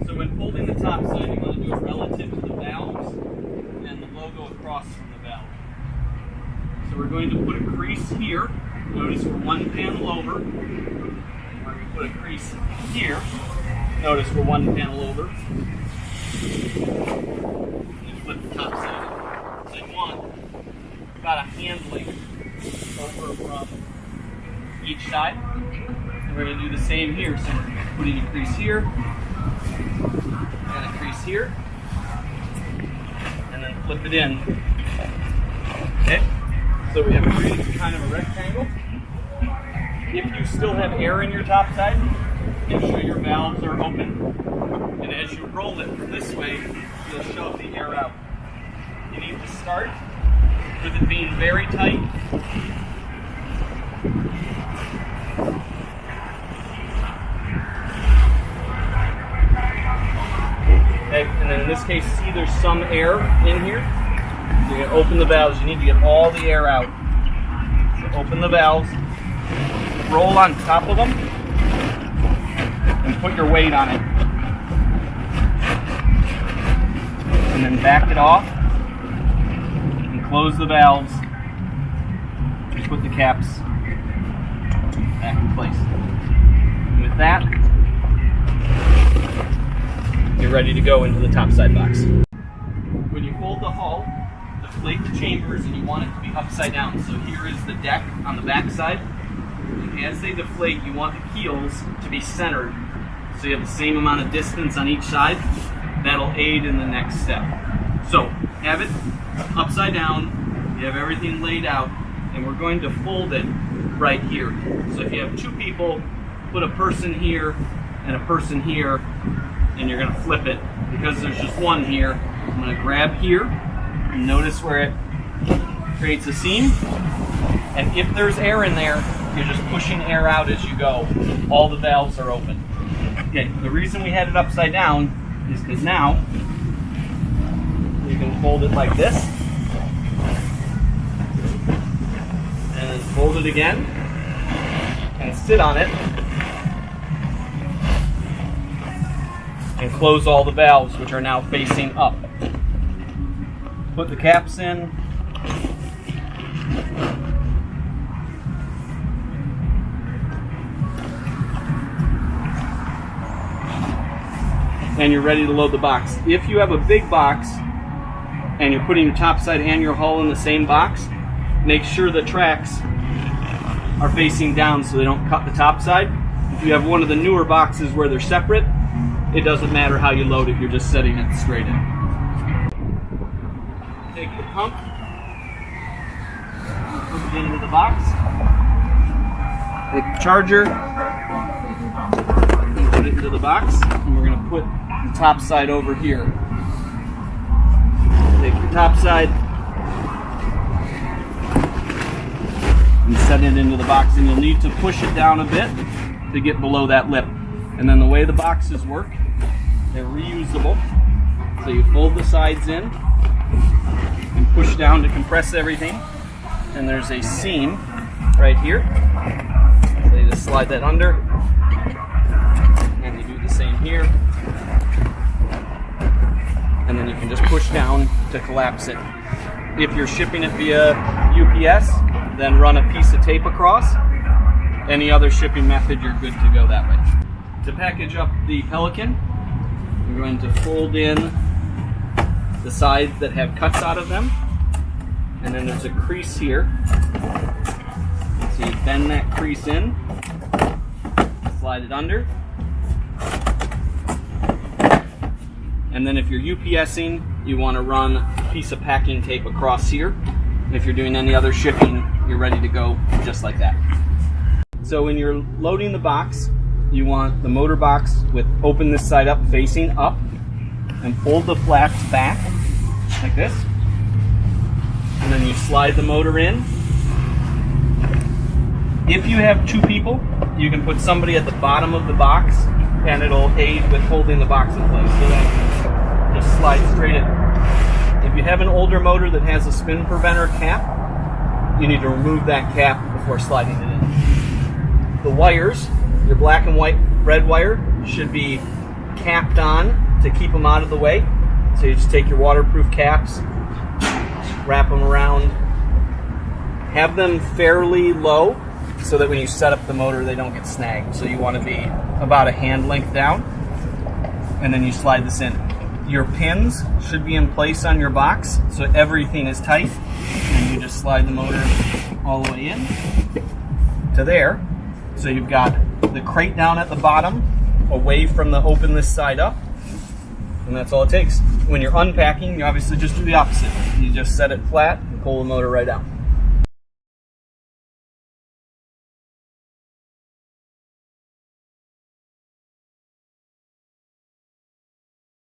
So when folding the top side, you want to do it relative to the valves and the logo across from the valve. So we're going to put a crease here. Notice we're one panel over. We're going to put a crease here. Notice we're one panel over. And flip the top side. So you want about a handling over from each side. And we're going to do the same here. So we're putting a crease here and a crease here, and then flip it in. Okay. So we have created kind of a rectangle. If you still have air in your top side, make sure your valves are open. And as you roll it this way, you'll shove the air out. You need to start with it being very tight. Okay, and then in this case, see there's some air in here. You're going to open the valves. You need to get all the air out. So open the valves, roll on top of them, and put your weight on it. And then back it off, and close the valves, and put the caps back in place. And with that, you're ready to go into the top side box. When you fold the hull, deflate the chambers, and you want it to be upside down. So here is the deck on the back side. And as they deflate, you want the keels to be centered, so you have the same amount of distance on each side. That'll aid in the next step. So have it upside down, you have everything laid out, and we're going to fold it right here. So if you have two people, put a person here and a person here, and you're going to flip it. Because there's just one here, I'm going to grab here, and notice where it creates a seam. And if there's air in there, you're just pushing air out as you go. All the valves are open. Okay, the reason we had it upside down is because now you can fold it like this, and then fold it again, and sit on it, and close all the valves, which are now facing up. Put the caps in. And you're ready to load the box. If you have a big box and you're putting your top side and your hull in the same box, make sure the tracks are facing down so they don't cut the top side. If you have one of the newer boxes where they're separate, it doesn't matter how you load it, you're just setting it straight in. Take the pump, put it into the box, take the charger, and put it into the box, and we're going to put the top side over here. Take the top side and set it into the box, and you'll need to push it down a bit to get below that lip. And then the way the boxes work, they're reusable. So you fold the sides in and push down to compress everything. And there's a seam right here. So you just slide that under, and you do the same here. And then you can just push down to collapse it. If you're shipping it via UPS, then run a piece of tape across. Any other shipping method, you're good to go that way. To package up the Pelican, we're going to fold in the sides that have cuts out of them, and then there's a crease here. So you bend that crease in, slide it under, and then if you're UPSing, you want to run a piece of packing tape across here. And if you're doing any other shipping, you're ready to go just like that. So when you're loading the box, you want the motor box with open this side up, facing up, and fold the flaps back like this. And then you slide the motor in. If you have two people, you can put somebody at the bottom of the box, and it'll aid with holding the box in place. So then just slide straight in. If you have an older motor that has a spin preventer cap, you need to remove that cap before sliding it in. The wires, your black and white red wire, should be capped on to keep them out of the way. So you just take your waterproof caps, wrap them around, have them fairly low so that when you set up the motor they don't get snagged. So you want to be about a hand length down, and then you slide this in. Your pins should be in place on your box so everything is tight, and you just slide the motor all the way in to there. So you've got the crate down at the bottom, away from the open this side up, and that's all it takes. When you're unpacking, you obviously just do the opposite. You just set it flat and pull the motor right out.